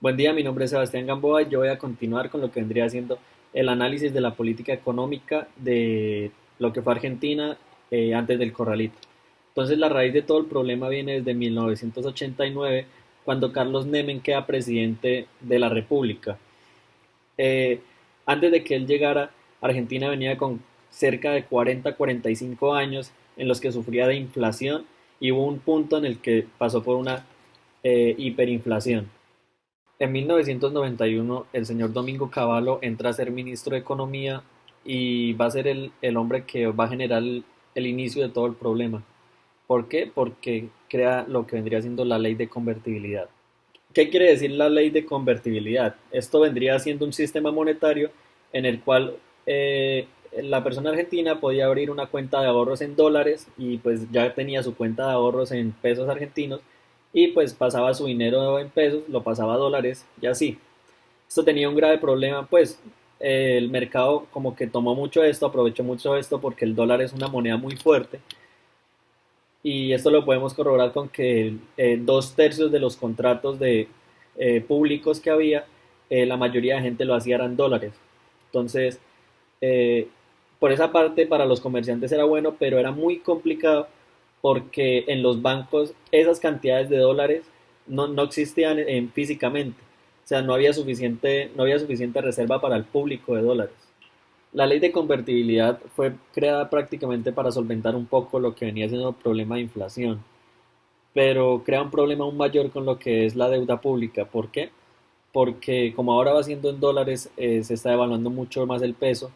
Buen día, mi nombre es Sebastián Gamboa y yo voy a continuar con lo que vendría siendo el análisis de la política económica de lo que fue Argentina antes del corralito. Entonces, la raíz de todo el problema viene desde 1989, cuando Carlos Menem queda presidente de la República. Eh, Antes de que él llegara, Argentina venía con cerca de 40-45 años en los que sufría de inflación y hubo un punto en el que pasó por una hiperinflación. En 1991, el señor Domingo Cavallo entra a ser ministro de Economía y va a ser el hombre que va a generar el inicio de todo el problema. ¿Por qué? Porque crea lo que vendría siendo la ley de convertibilidad. ¿Qué quiere decir la ley de convertibilidad? Esto vendría siendo un sistema monetario en el cual la persona argentina podía abrir una cuenta de ahorros en dólares y pues ya tenía su cuenta de ahorros en pesos argentinos y pues pasaba su dinero en pesos, lo pasaba a dólares y así. Esto tenía un grave problema, pues el mercado como que tomó mucho esto, aprovechó mucho esto porque el dólar es una moneda muy fuerte y esto lo podemos corroborar con que dos tercios de los contratos públicos que había, la mayoría de gente lo hacía en dólares. Entonces, eh, por esa parte para los comerciantes era bueno, pero era muy complicado porque en los bancos esas cantidades de dólares no existían físicamente. O sea, no había suficiente reserva para el público de dólares. La ley de convertibilidad fue creada prácticamente para solventar un poco lo que venía siendo el problema de inflación, pero crea un problema aún mayor con lo que es la deuda pública. ¿Por qué? Porque como ahora va siendo en dólares, se está devaluando mucho más el peso.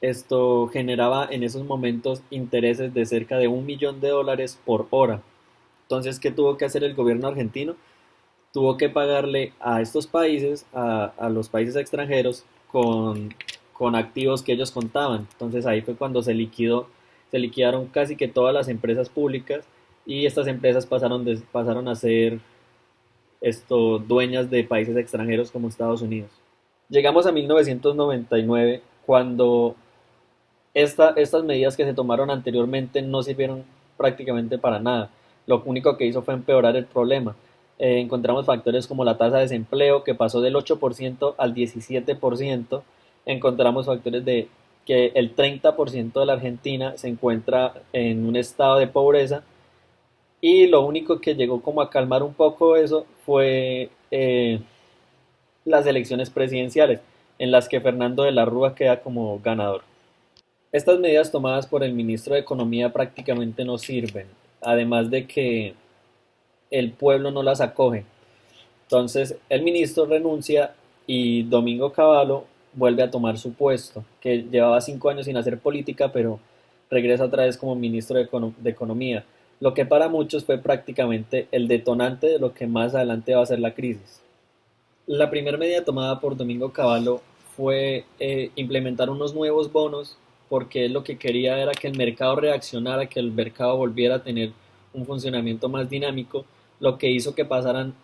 Esto generaba en esos momentos intereses de cerca de $1.000.000 por hora. Entonces, ¿qué tuvo que hacer el gobierno argentino? Tuvo que pagarle a estos países, a los países extranjeros, con activos que ellos contaban. Entonces ahí fue cuando se liquidaron casi que todas las empresas públicas y estas empresas pasaron a ser dueñas de países extranjeros como Estados Unidos. Llegamos a 1999 cuando estas medidas que se tomaron anteriormente no sirvieron prácticamente para nada. Lo único que hizo fue empeorar el problema. Encontramos factores como la tasa de desempleo que pasó del 8% al 17%. Encontramos factores de que el 30% de la Argentina se encuentra en un estado de pobreza y lo único que llegó como a calmar un poco eso fue las elecciones presidenciales en las que Fernando de la Rúa queda como ganador. Estas medidas tomadas por el ministro de Economía prácticamente no sirven, además de que el pueblo no las acoge. Entonces el ministro renuncia y Domingo Cavallo vuelve a tomar su puesto, que llevaba 5 años sin hacer política, pero regresa otra vez como ministro de Economía, lo que para muchos fue prácticamente el detonante de lo que más adelante va a ser la crisis. La primera medida tomada por Domingo Cavallo fue implementar unos nuevos bonos porque él lo que quería era que el mercado reaccionara, que el mercado volviera a tener un funcionamiento más dinámico, lo que hizo que pasaran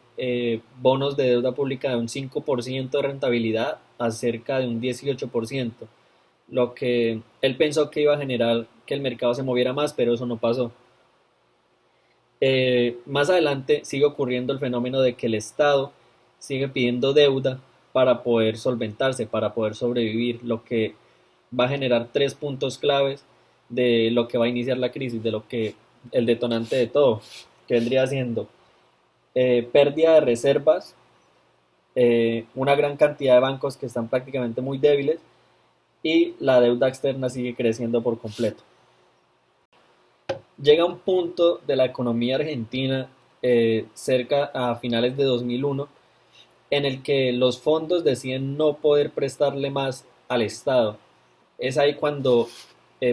bonos de deuda pública de un 5% de rentabilidad a cerca de un 18%, lo que él pensó que iba a generar que el mercado se moviera más, pero eso no pasó. Más adelante sigue ocurriendo el fenómeno de que el Estado sigue pidiendo deuda para poder solventarse, para poder sobrevivir, lo que va a generar tres puntos claves de lo que va a iniciar la crisis, de lo que el detonante de todo, que vendría siendo pérdida de reservas, una gran cantidad de bancos que están prácticamente muy débiles y la deuda externa sigue creciendo por completo. Llega un punto de la economía argentina cerca a finales de 2001 en el que los fondos deciden no poder prestarle más al Estado. Es ahí cuando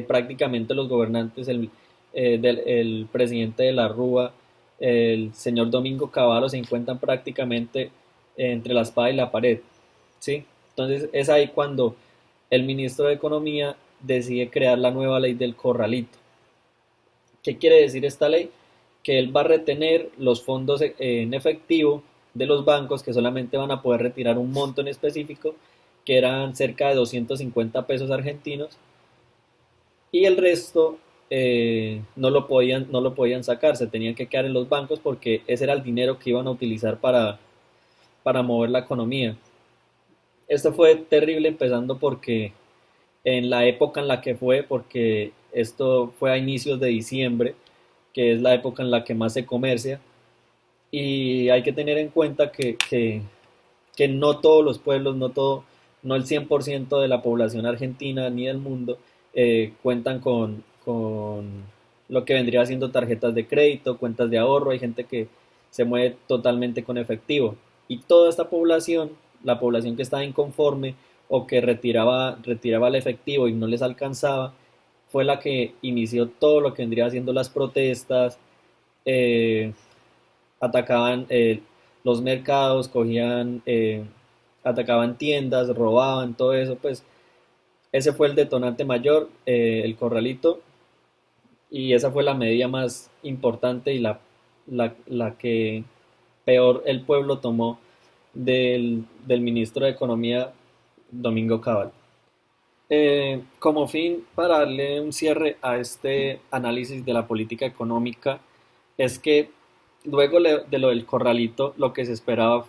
prácticamente los gobernantes, el presidente de la Rúa, el señor Domingo Cavallo, se encuentran prácticamente entre la espada y la pared, ¿sí? Entonces es ahí cuando el ministro de Economía decide crear la nueva ley del corralito. ¿Qué quiere decir esta ley? Que él va a retener los fondos en efectivo de los bancos que solamente van a poder retirar un monto en específico, que eran cerca de 250 pesos argentinos, y el resto no lo podían sacar, se tenían que quedar en los bancos porque ese era el dinero que iban a utilizar para mover la economía. Esto fue terrible empezando porque en la época en la que fue, porque esto fue a inicios de diciembre, que es la época en la que más se comercia, y hay que tener en cuenta que no todos los pueblos, no el 100% de la población argentina ni del mundo cuentan con lo que vendría siendo tarjetas de crédito, cuentas de ahorro, hay gente que se mueve totalmente con efectivo. Y toda esta población, la población que estaba inconforme o que retiraba el efectivo y no les alcanzaba, fue la que inició todo lo que vendría siendo las protestas, eh, atacaban los mercados, atacaban tiendas, robaban, todo eso, pues ese fue el detonante mayor, el corralito, y esa fue la medida más importante y la que peor el pueblo tomó del ministro de Economía, Domingo Cabal. Como fin, para darle un cierre a este análisis de la política económica, es que luego de lo del corralito, lo que se esperaba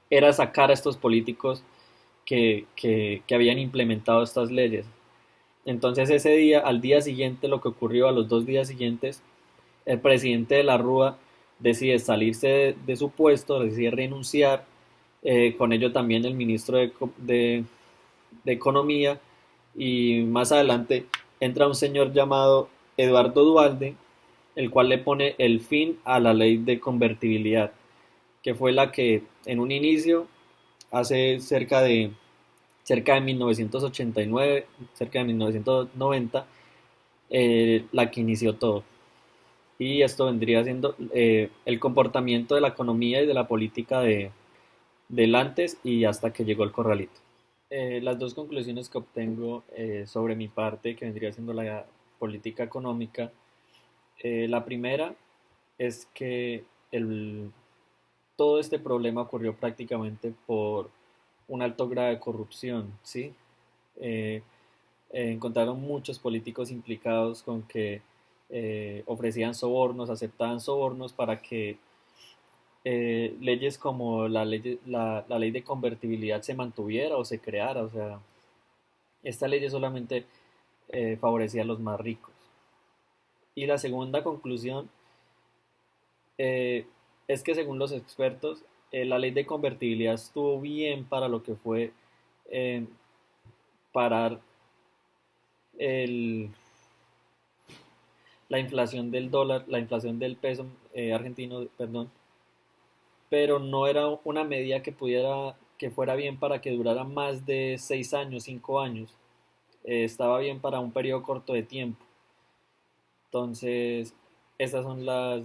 era sacar a estos políticos que habían implementado estas leyes. Entonces ese día, al día siguiente, lo que ocurrió a los 2 días siguientes, el presidente de la Rúa decide salirse de su puesto, decide renunciar, con ello también el ministro de Economía, y más adelante entra un señor llamado Eduardo Duhalde, el cual le pone el fin a la ley de convertibilidad, que fue la que en un inicio, hace cerca de 1989, cerca de 1990, la que inició todo. Y esto vendría siendo el comportamiento de la economía y de la política del antes y hasta que llegó el corralito. Las dos conclusiones que obtengo sobre mi parte, que vendría siendo la política económica, la primera es que todo este problema ocurrió prácticamente por un alto grado de corrupción, ¿sí? Eh, Encontraron muchos políticos implicados con que ofrecían sobornos, aceptaban sobornos para que leyes como la ley de convertibilidad se mantuviera o se creara. O sea, esta ley solamente favorecía a los más ricos. Y la segunda conclusión eh, es que según los expertos, la ley de convertibilidad estuvo bien para lo que fue eh, parar el, la inflación del dólar, la inflación del peso argentino, perdón, pero no era una medida que fuera bien para que durara más de 6 años, 5 años. Estaba bien para un periodo corto de tiempo. Entonces, estas son las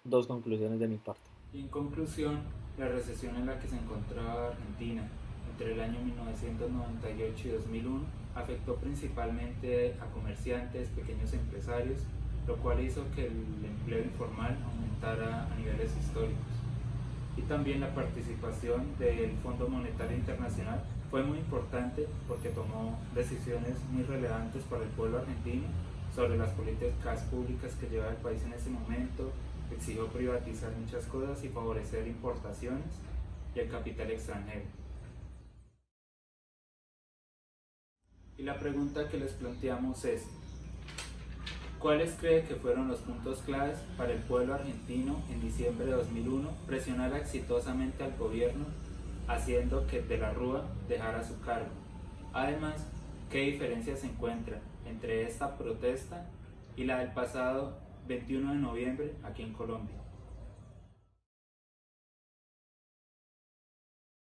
dos conclusiones de mi parte. Y en conclusión, la recesión en la que se encontraba Argentina entre el año 1998 y 2001 afectó principalmente a comerciantes, pequeños empresarios, lo cual hizo que el empleo informal aumentara a niveles históricos. Y también la participación del Fondo Monetario Internacional fue muy importante porque tomó decisiones muy relevantes para el pueblo argentino sobre las políticas públicas que llevaba el país en ese momento, exigió privatizar muchas cosas y favorecer importaciones y el capital extranjero. Y la pregunta que les planteamos es, ¿cuáles cree que fueron los puntos claves para el pueblo argentino en diciembre de 2001 presionar exitosamente al gobierno haciendo que De la Rúa dejara su cargo? Además, ¿qué diferencias se encuentran entre esta protesta y la del pasado 21 de noviembre aquí en Colombia?